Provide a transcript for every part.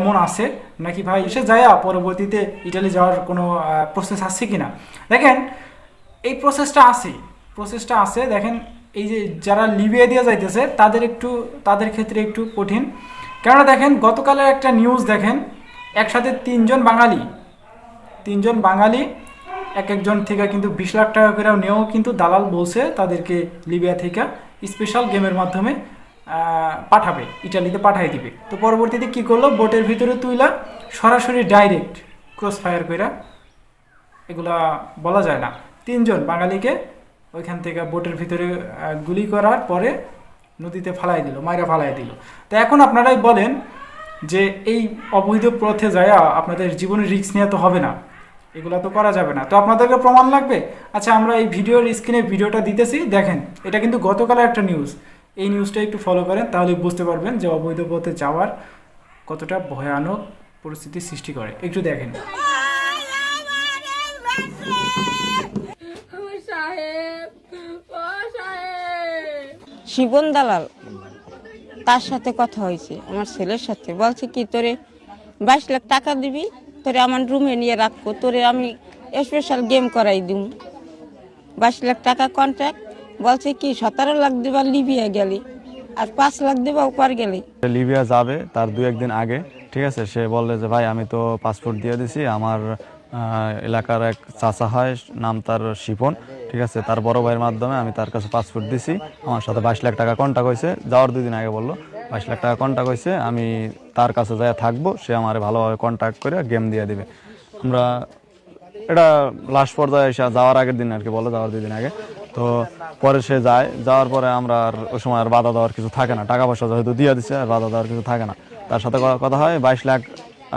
এমন আছে নাকি ভাই এসে যায় পরবর্তীতে ইটালি যাওয়ার কোনো প্রসেস আছে কি না। দেখেন এই প্রসেসটা আছে দেখেন। এই যে যারা লিবিয়া দিয়ে যাইতেছে তাদের ক্ষেত্রে একটু কঠিন। কেননা দেখেন গতকালের একটা নিউজ দেখেন, একসাথে তিনজন বাঙালি এক একজন থেকে কিন্তু 20 লাখ টাকা করে নিয়েও কিন্তু দালাল বলছে তাদেরকে লিবিয়া থেকে স্পেশাল গেমের মাধ্যমে পাঠাবে, ইটালিতে পাঠিয়ে দিবে। তো পরবর্তীতে কি করলো, বোটের ভিতরে তুইলা সরাসরি ডাইরেক্ট ক্রস ফায়ার কইরা, এগুলা বলা যায় না, তিনজন বাঙালিকে ওইখান থেকে বোটের ভিতরে গুলি করার পরে নদীতে মাইরা ফালাই দিল। তো এখন আপনারাই বলেন যে এই অবৈধ পথে যায় আপনাদের জীবনের রিস্ক নিয়ে তো হবে না, এগুলো তো করা যাবে না। তো আপনাদেরকে প্রমাণ লাগবে। আচ্ছা, আমরা এই ভিডিওর স্ক্রিনে ভিডিওটা দিতেছি, দেখেন। এটা কিন্তু গতকালের একটা নিউজ। এই নিউজটা একটু ফলো করেন, তাহলে বুঝতে পারবেন যে অবৈধ পথে যাওয়ার কতটা ভয়ানক পরিস্থিতির সৃষ্টি করে। একটু দেখেন। শিবন দালাল, তার সাথে কথা হয়েছে আমার ছেলের সাথে। বলছে কি তোরে 22 লাখ টাকা দিবি, তোরে আমার রুমে নিয়ে রাখবো, তোরে আমি স্পেশাল গেম করাই দিব। 22 লাখ টাকা কন্ট্রাক্ট। বলছে কি 17 লাখ দিবা লিবিয়া গেলি, আর 5 লাখ দিবা ওপার গেলি। লিবিয়া যাবে তার 2-1 দিন আগে, ঠিক আছে, সে বললে যে ভাই আমি তো পাসপোর্ট দিয়ে দিছি, আমার এলাকার এক চাচা হয়, নাম তার শিপন, ঠিক আছে, তার বড় ভাইয়ের মাধ্যমে আমি তার কাছে পাসপোর্ট দিছি। আমার সাথে 22 লাখ টাকা কন্ট্যাক্ট হয়েছে, যাওয়ার 2 দিন আগে বললো 22 লাখ টাকা কন্ট্যাক্ট হয়েছে, আমি তার কাছে যাই থাকবো, সে আমার ভালোভাবে কন্ট্যাক্ট করে গেম দিয়ে দিবে। আমরা এটা লাস্ট পর্যায়ে এসে যাওয়ার আগের দিন আর কি বলো, যাওয়ার 2 দিন আগে। তো পরে সে যায়, যাওয়ার পরে আমরা আর ওই সময় আর বাধা দেওয়ার কিছু থাকে না, টাকা পয়সা যেহেতু দিয়ে দিচ্ছে আর বাধা দেওয়ার কিছু থাকে না। তার সাথে কথা হয় 22 লাখ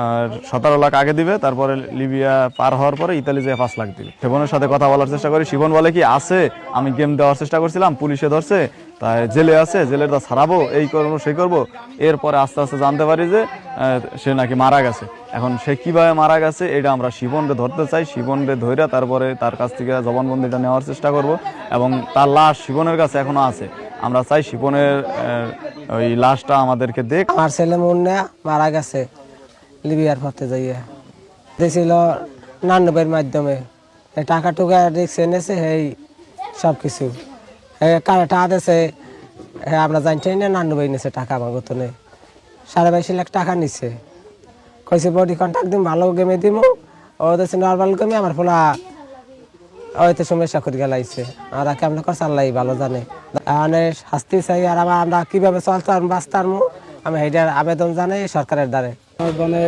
আর 17 লাখ আগে দিবে, তারপরে লিবিয়া পার হওয়ার পরে ইতালি যেয়ে 5 লাখ দিবে। শিবনের সাথে কথা বলার চেষ্টা করি, শিবন বলে কি আছে, আমি গেম দেওয়ার চেষ্টা করছিলাম, পুলিশে ধরছে, তাই জেলে আছে, জেলের তা ছাড়াবো, এই করবো সেই করবো। এরপরে আস্তে আস্তে জানতে পারি যে সে নাকি মারা গেছে। এখন সে কিভাবে মারা গেছে এটা আমরা শিবনকে ধরতে চাই, শিবনকে ধরে তারপরে তার কাছ থেকে জবানবন্দিটা নেওয়ার চেষ্টা করব। এবং তার লাশ শিবনের কাছে এখনো আছে, আমরা চাই শিবনের ওই লাশটা আমাদেরকে দেখ। আমার ছেলে মুন্না মারা গেছে লিবিয়ার পথে যাইয়া, দিয়েছিল নান্নবের মাধ্যমে টাকা টুকা রিক্স এনেছে, এই সব কিছু কারে টাকা দিয়েছে আমরা জানছি না। 99 নিছে টাকা আমার গতনে, 22.5 লাখ টাকা নিচ্ছে। কইছে বডি কন্ট্যাক্ট দিম, ভালো গেমে দিব, ও দিচ্ছে নর্মাল গেমে। আমার ফোলা হয়তো সমস্যা করে গেলাইছে, আর কেমন করে চাল্লাই ভালো জানে। মানে শাস্তি চাই, আর আমরা কিভাবে চলতাম বাঁচতাম আমি সেইটার আবেদন জানাই সরকারের দ্বারে। আমার বানাই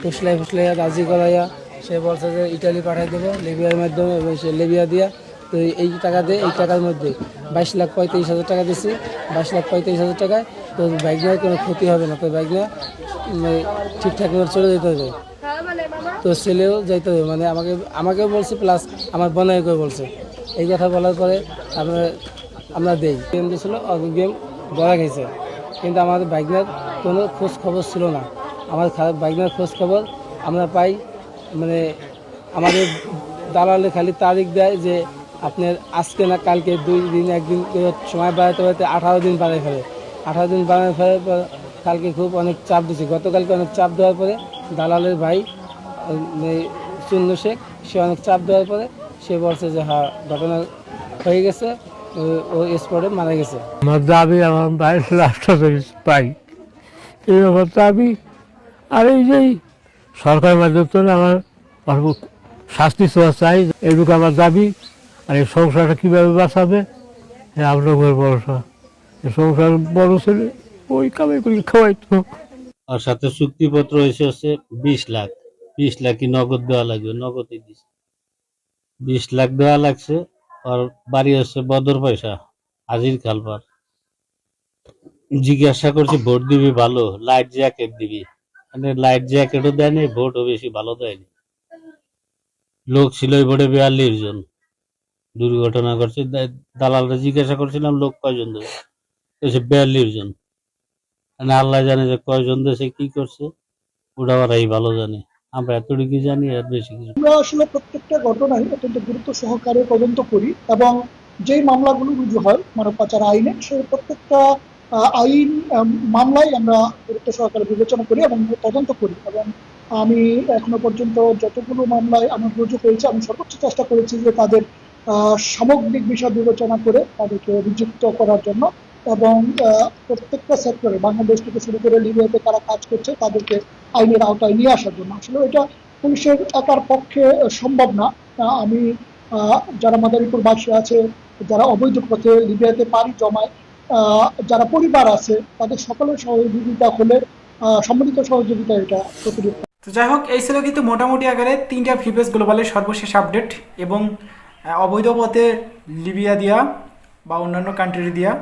ফুসলাই রাজি করাইয়া সে বলছে যে ইটালি পাঠাই দেবো লিবিয়ার মাধ্যমে, এবং সে লিবিয়া দিয়া তো এই টাকা দিয়ে এই টাকার মধ্যে 22,35,000 টাকা দিচ্ছি। 22,35,000 টাকায় তো বাইক নিয়ে কোনো ক্ষতি হবে না, তো বাইক নিয়ে ঠিকঠাক মতো চলে যেতে হবে। তো ছেলেও যাইতে হবে, মানে আমাকেও বলছে, প্লাস আমার বোনকেও বলছে। এই কথা বলার পরে আমরা দেই গেম দিয়েছিল, গেম ধরা গেছে, কিন্তু আমাদের বাইকনার কোনো খোঁজ খবর ছিল না। আমার বাইকনার খোঁজ খবর আমরা পাই, মানে আমাদের দালালে খালি তারিখ দেয় যে আপনার আজকে না কালকে 2 দিন 1 দিন সময় বাড়াতে বাড়াতে 18 দিন বাড়ায় ফেলে। 18 দিন বাড়ায় ফেলার পর কালকে খুব অনেক চাপ দিচ্ছে। গতকালকে অনেক চাপ দেওয়ার পরে দালালের ভাই চুন্নু শেখ, সে অনেক চাপ দেওয়ার পরে সে বলছে যে হ্যাঁ ঘটনা হয়ে গেছে, ও স্পটে মারা গেছে। আমার দাবি আমার বাইরের লাশটা পাই, এই ব্যাপারটা আমি আর এই যে সরকারের মাধ্যমে আমার শাস্তি ছোঁয়া চাই, এইটুকু আমার দাবি। আর এই সংসারটা কীভাবে বাঁচাবে আপনার ভরসা, এই সংসার বড় ছেলে ওই কামাই করে খাওয়াইতো। আর সাথে চুক্তিপত্র হচ্ছে 20 লাখ, 20 লাখই নগদ দেওয়া লাগবে, নগদই দিচ্ছে 20 লাখ দেওয়া লাগছে। আর বাড়ি হচ্ছে বদর পয়সা, হাজির খালপার। জিজ্ঞাসা করছি ভোট দিবি ভালো, লাইট জ্যাকেট দিবি, মানে লাইট জ্যাকেটও দেয়নি, ভোটও বেশি ভালো দেয়নি। লোক ছিল ওই ভোটে 42 জন, দুর্ঘটনা করছে। দালালরা জিজ্ঞাসা করছিলাম লোক কয়জন দেবে, 42 জন। মানে আল্লাহ জানে যে কয়জন দেশে কি করছে, ওটা ওরাই ভালো জানে, আমরা এতটুকু জানি, আর বেশি কিছু। আমরা আসলে প্রত্যেকটা ঘটনায় অত্যন্ত গুরুত্ব সহকারে তদন্ত করি, এবং যেই মামলাগুলো রুজু হয় মানব পাচার আইনে, সেই প্রত্যেকটা আইন মামলায় আমরা গুরুত্ব সহকারে বিবেচনা করি এবং তদন্ত করি। এবং আমি এখনো পর্যন্ত যতগুলো মামলায় আমার রুজু হয়েছে আমি সর্বোচ্চ চেষ্টা করেছি যে তাদের সামগ্রিক বিষয় বিবেচনা করে তাদেরকে অভিযুক্ত করার জন্য, এবং প্রত্যেকটা সেক্টরে বাংলাদেশ থেকে শুরু করে লিবিয়াতে তারা কাজ করছে তাদেরকে আইনের আওতায় নিয়ে আসার জন্য। আসলে এটা পুলিশের একার পক্ষে সম্ভব না। আমি যারা মাদারীপুর বাসী আছে, যারা অবৈধ পথে লিবিয়াতে পাড়ি জমায়, যারা পরিবার আছে, তাদের সকলের সহযোগিতা হলে সম্মিলিত সহযোগিতা এটা প্রতিরোধ। তো যাই হোক, এই ছিল কিন্তু মোটামুটি আকারে 3টা ফ্রিপেস গ্লোবালের সর্বশেষ আপডেট, এবং অবৈধ পথে লিবিয়া দিয়া বা অন্যান্য কান্ট্রি দিয়া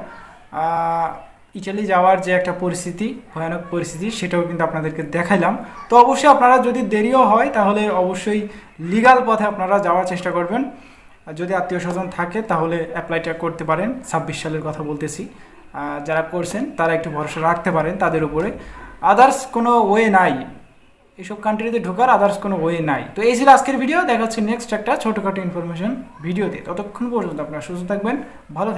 ইটালি যাওয়ার যে একটা পরিস্থিতি, ভয়ানক পরিস্থিতি, সেটাও কিন্তু আপনাদেরকে দেখাইলাম। তো অবশ্যই আপনারা যদি দেরিও হয় তাহলে অবশ্যই লিগাল পথে আপনারা যাওয়ার চেষ্টা করবেন। যদি আত্মীয় স্বজন থাকে তাহলে অ্যাপ্লাইটা করতে পারেন। 26 সালের কথা বলতেছি, যারা করছেন তারা একটু ভরসা রাখতে পারেন তাদের উপরে। আদার্স কোনো ওয়ে নাই, এইসব কান্ট্রিতে ঢোকার আদার্স কোনো ওয়ে নাই। তো এই ছিল আজকের ভিডিও, দেখা হচ্ছে নেক্সট একটা ছোটোখাটো ইনফরমেশন ভিডিওতে। ততক্ষণ পর্যন্ত আপনারা সুস্থ থাকবেন, ভালো থাকবেন।